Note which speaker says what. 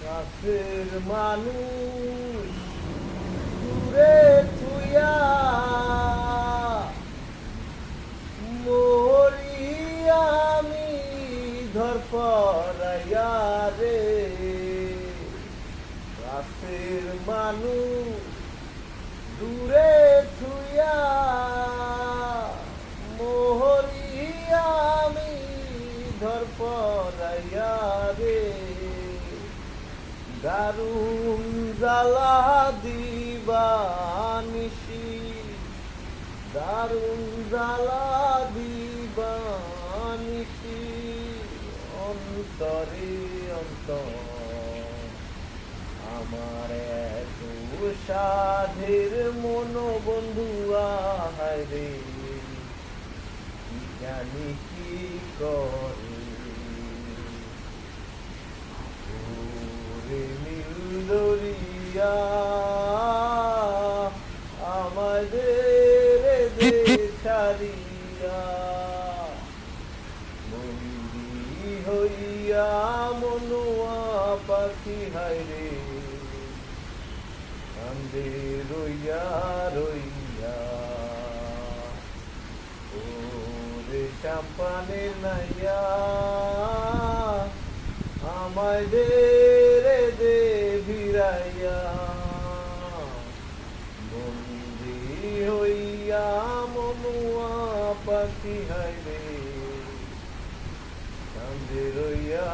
Speaker 1: কাছের মানুষ দূরে থুইয়া মরি আমি ধরপরাইয়া রে। কাছের মানুষ দূরে থুইয়া মরি আমি ধরপরাইয়া রে। দারুণ জ্বালা দিবানিসি, দারুণ জ্বালা দিবানিসি, অন্তরে অন্তর আমার এত সাধের মন বন্ধু আহায় রে, কি জানি কি করে নীল দরিয়া আমাদের ছাড়িয়া বন্দি হইয়া মনোয়া পাখি হায়রে কান্দে রইয়া রইয়া। ওরে চাম্পানের নাইয়া আমায় দে ভিড়াইয়া, বন্দি হইয়া মনুয়া পাখি হায়রে কান্দে রইয়া।